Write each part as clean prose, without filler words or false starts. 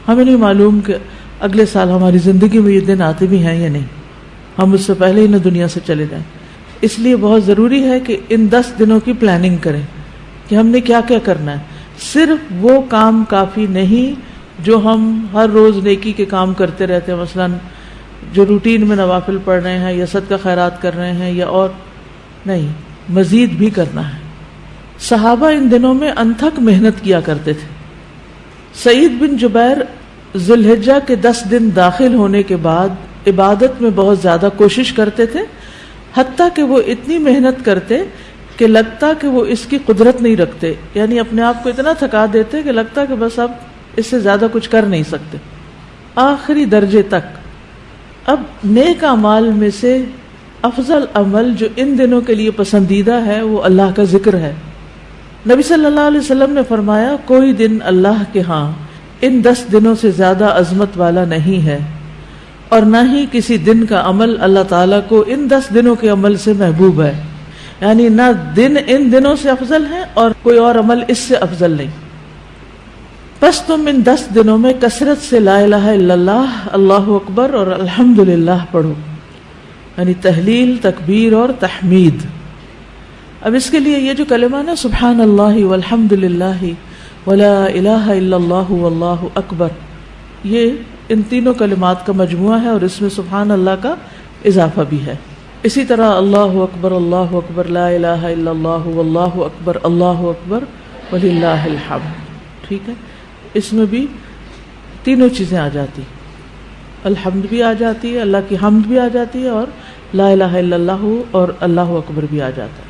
ہمیں نہیں معلوم کہ اگلے سال ہماری زندگی میں یہ دن آتے بھی ہیں یا نہیں، ہم اس سے پہلے ہی نہ دنیا سے چلے جائیں. اس لیے بہت ضروری ہے کہ ان 10 دنوں کی پلاننگ کریں کہ ہم نے کیا کیا کرنا ہے. صرف وہ کام کافی نہیں جو ہم ہر روز نیکی کے کام کرتے رہتے ہیں، مثلا جو روٹین میں نوافل پڑھ رہے ہیں یا صدقہ خیرات کر رہے ہیں، یا اور نہیں، مزید بھی کرنا ہے. صحابہ ان دنوں میں انتھک محنت کیا کرتے تھے. سعید بن جبیر ذی الحجہ کے 10 دن داخل ہونے کے بعد عبادت میں بہت زیادہ کوشش کرتے تھے، حتیٰ کہ وہ اتنی محنت کرتے کہ لگتا کہ وہ اس کی قدرت نہیں رکھتے، یعنی اپنے آپ کو اتنا تھکا دیتے کہ لگتا کہ بس اب اس سے زیادہ کچھ کر نہیں سکتے، آخری درجے تک. اب نیک اعمال میں سے افضل عمل جو ان دنوں کے لیے پسندیدہ ہے وہ اللہ کا ذکر ہے. نبی صلی اللہ علیہ وسلم نے فرمایا کوئی دن اللہ کے ہاں ان 10 دنوں سے زیادہ عظمت والا نہیں ہے، اور نہ ہی کسی دن کا عمل اللہ تعالیٰ کو ان 10 دنوں کے عمل سے محبوب ہے. یعنی نہ دن ان دنوں سے افضل ہے اور کوئی اور عمل اس سے افضل نہیں. بس تم ان 10 دنوں میں کثرت سے لا الہ الا اللہ، اللہ اکبر اور الحمدللہ پڑھو، یعنی تحلیل، تکبیر اور تحمید. اب اس کے لیے یہ جو کلمہ نا سبحان اللہ والحمدللہ ولا الہ الا اللہ واللہ اکبر، یہ ان تینوں کلمات کا مجموعہ ہے اور اس میں سبحان اللہ کا اضافہ بھی ہے. اسی طرح اللہ اکبر لا الہ الا اللہ واللہ اکبر وللہ الحمد. ٹھیک ہے، اس میں بھی تینوں چیزیں آ جاتی، الحمد بھی آ جاتی ہے، اللہ کی حمد بھی آ جاتی ہے، اور لا الہ الا اللہ اور اللہ اکبر بھی آ جاتا ہے.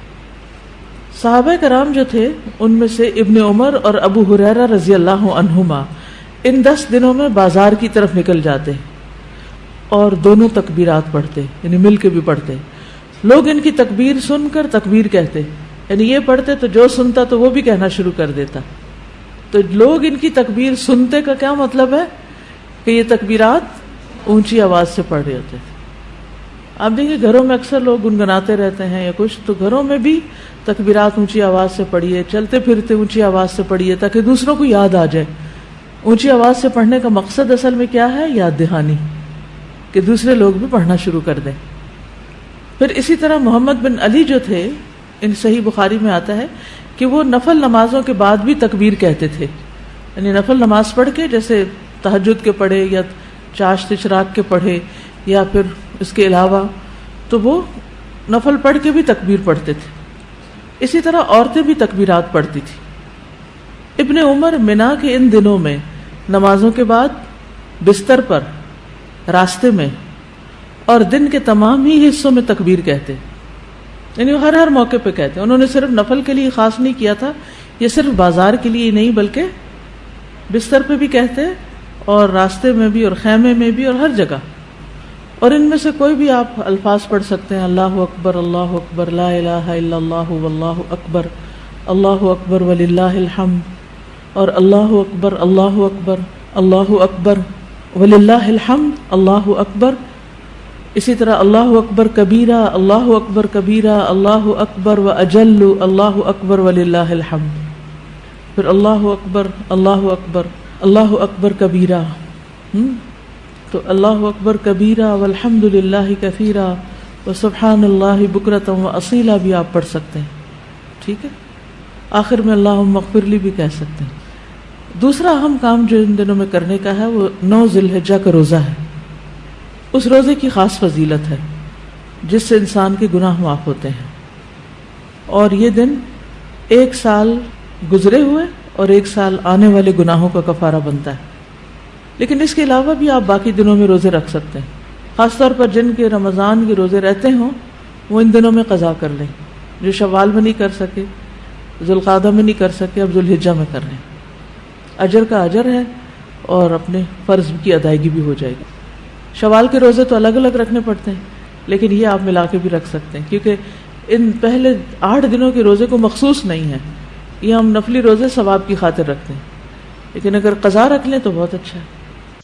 صحابہ کرام جو تھے ان میں سے ابن عمر اور ابو ہریرہ رضی اللہ عنہما ان 10 دنوں میں بازار کی طرف نکل جاتے اور دونوں تکبیرات پڑھتے، یعنی مل کے بھی پڑھتے. لوگ ان کی تکبیر سن کر تکبیر کہتے، یعنی یہ پڑھتے تو جو سنتا تو وہ بھی کہنا شروع کر دیتا. تو لوگ ان کی تکبیر سنتے کا کیا مطلب ہے کہ یہ تکبیرات اونچی آواز سے پڑھ رہے ہوتے تھے. آپ دیکھیں گھروں میں اکثر لوگ گنگناتے رہتے ہیں یا کچھ، تو گھروں میں بھی تکبیرات اونچی آواز سے پڑھیے، چلتے پھرتے اونچی آواز سے پڑھیے تاکہ دوسروں کو یاد آ جائے. اونچی آواز سے پڑھنے کا مقصد اصل میں کیا ہے؟ یاد دہانی، کہ دوسرے لوگ بھی پڑھنا شروع کر دیں. پھر اسی طرح محمد بن علی جو تھے، ان صحیح بخاری میں آتا ہے کہ وہ نفل نمازوں کے بعد بھی تکبیر کہتے تھے. یعنی نفل نماز پڑھ کے، جیسے تہجد کے پڑھے یا چاشت اشراق کے پڑھے یا پھر اس کے علاوہ، تو وہ نفل پڑھ کے بھی تکبیر پڑھتے تھے. اسی طرح عورتیں بھی تکبیرات پڑھتی تھی. ابن عمر منا کے ان دنوں میں نمازوں کے بعد بستر پر، راستے میں اور دن کے تمام ہی حصوں میں تکبیر کہتے، یعنی وہ ہر موقع پہ کہتے. انہوں نے صرف نفل کے لیے خاص نہیں کیا تھا، یہ صرف بازار کے لیے نہیں بلکہ بستر پہ بھی کہتے اور راستے میں بھی اور خیمے میں بھی اور ہر جگہ. اور ان میں سے کوئی بھی آپ الفاظ پڑھ سکتے ہیں، اللہ اکبر لا الہ الا اللہ واللہ اکبر وللہ الحمد، اور اللہ اکبر وللہ الحمد، اللہ اکبر. اسی طرح اللہ اکبر کبیرہ، اللہ اکبر و اجل، اللہ اکبر وللہ الحمد. پھر اللہ اکبر کبیرہ، تو اللہ اکبر کبیرہ والحمد للہ کثیرہ وسبحان اللہ بکرۃ واصیلا بھی آپ پڑھ سکتے ہیں. ٹھیک ہے، آخر میں اللہم اغفر لی بھی کہہ سکتے ہیں. دوسرا اہم کام جو ان دنوں میں کرنے کا ہے وہ 9 ذی الحجہ کا روزہ ہے. اس روزے کی خاص فضیلت ہے جس سے انسان کے گناہ معاف ہوتے ہیں، اور یہ دن 1 سال گزرے ہوئے اور 1 سال آنے والے گناہوں کا کفارہ بنتا ہے. لیکن اس کے علاوہ بھی آپ باقی دنوں میں روزے رکھ سکتے ہیں، خاص طور پر جن کے رمضان کے روزے رہتے ہوں وہ ان دنوں میں قضا کر لیں. جو شوال میں نہیں کر سکے، ذوالقعدہ میں نہیں کر سکے، اب ذوالحجہ میں کر لیں. اجر کا اجر ہے اور اپنے فرض کی ادائیگی بھی ہو جائے گی. شوال کے روزے تو الگ الگ رکھنے پڑتے ہیں، لیکن یہ آپ ملا کے بھی رکھ سکتے ہیں، کیونکہ ان پہلے 8 دنوں کے روزے کو مخصوص نہیں ہے، یہ ہم نفلی روزے ثواب کی خاطر رکھتے ہیں. لیکن اگر قضا رکھ لیں تو بہت اچھا ہے.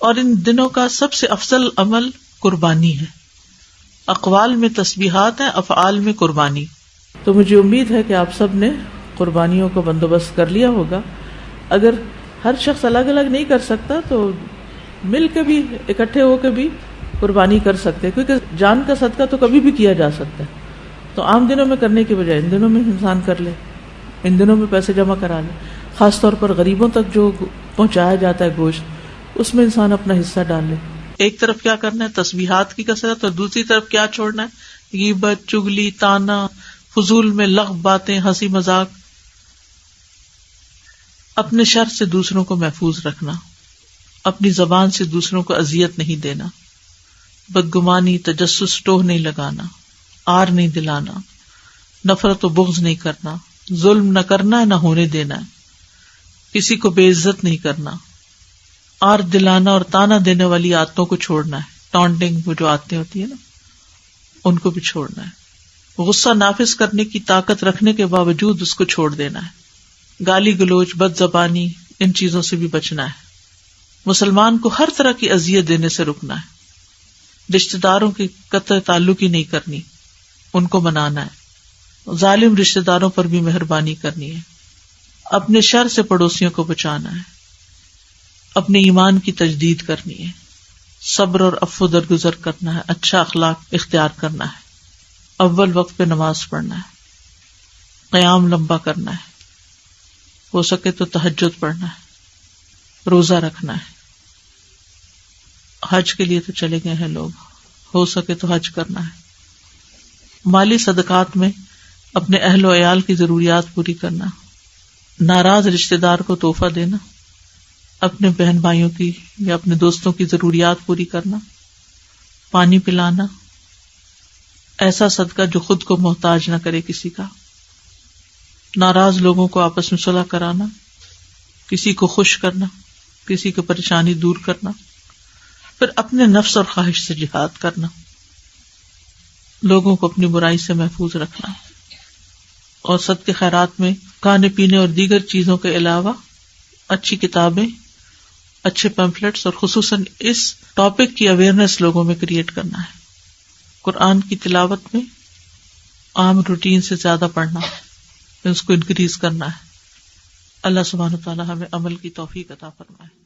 اور ان دنوں کا سب سے افضل عمل قربانی ہے. اقوال میں تسبیحات ہیں، افعال میں قربانی. تو مجھے امید ہے کہ آپ سب نے قربانیوں کا بندوبست کر لیا ہوگا. اگر ہر شخص الگ الگ نہیں کر سکتا تو مل کے بھی اکٹھے ہو کے بھی قربانی کر سکتے ہیں، کیونکہ جان کا صدقہ تو کبھی بھی کیا جا سکتا ہے. تو عام دنوں میں کرنے کی بجائے ان دنوں میں انسان کر لے، ان دنوں میں پیسے جمع کرا لے. خاص طور پر غریبوں تک جو پہنچایا جاتا ہے گوشت، اس میں انسان اپنا حصہ ڈال لے. ایک طرف کیا کرنا ہے، تسبیحات کی کثرت، اور دوسری طرف کیا چھوڑنا ہے، غیبت، چگلی، تانا، فضول میں لغو باتیں، ہنسی مذاق. اپنے شر سے دوسروں کو محفوظ رکھنا، اپنی زبان سے دوسروں کو اذیت نہیں دینا، بدگمانی، تجسس، ٹوہ نہیں لگانا، آر نہیں دلانا، نفرت و بغض نہیں کرنا، ظلم نہ کرنا ہے نہ ہونے دینا ہے، کسی کو بے عزت نہیں کرنا، آر دلانا اور تانا دینے والی عادتوں کو چھوڑنا ہے. ٹانٹنگ، وہ جو عادتیں ہوتی ہیں نا، ان کو بھی چھوڑنا ہے. غصہ نافذ کرنے کی طاقت رکھنے کے باوجود اس کو چھوڑ دینا ہے. گالی گلوچ، بد زبانی، ان چیزوں سے بھی بچنا ہے. مسلمان کو ہر طرح کی اذیت دینے سے رکنا ہے. رشتہ داروں کی قطع تعلق ہی نہیں کرنی، ان کو منانا ہے. ظالم رشتہ داروں پر بھی مہربانی کرنی ہے. اپنے شر سے پڑوسیوں کو بچانا ہے. اپنے ایمان کی تجدید کرنی ہے. صبر اور عفو درگزر کرنا ہے. اچھا اخلاق اختیار کرنا ہے. اول وقت پہ نماز پڑھنا ہے. قیام لمبا کرنا ہے. ہو سکے تو تہجد پڑھنا ہے. روزہ رکھنا ہے. حج کے لیے تو چلے گئے ہیں لوگ، ہو سکے تو حج کرنا ہے. مالی صدقات میں اپنے اہل و عیال کی ضروریات پوری کرنا. ناراض رشتہ دار کو تحفہ دینا. اپنے بہن بھائیوں کی یا اپنے دوستوں کی ضروریات پوری کرنا. پانی پلانا. ایسا صدقہ جو خود کو محتاج نہ کرے کسی کا. ناراض لوگوں کو آپس میں صلح کرانا. کسی کو خوش کرنا، کسی کی پریشانی دور کرنا. پھر اپنے نفس اور خواہش سے جہاد کرنا. لوگوں کو اپنی برائی سے محفوظ رکھنا. اور صدقے خیرات میں کھانے پینے اور دیگر چیزوں کے علاوہ اچھی کتابیں، اچھے پیمفلیٹس اور خصوصاً اس ٹاپک کی اویئرنیس لوگوں میں کریٹ کرنا ہے. قرآن کی تلاوت میں عام روٹین سے زیادہ پڑھنا، اس کو انکریز کرنا ہے. اللہ سبحانہ وتعالی ہمیں عمل کی توفیق عطا فرمائے.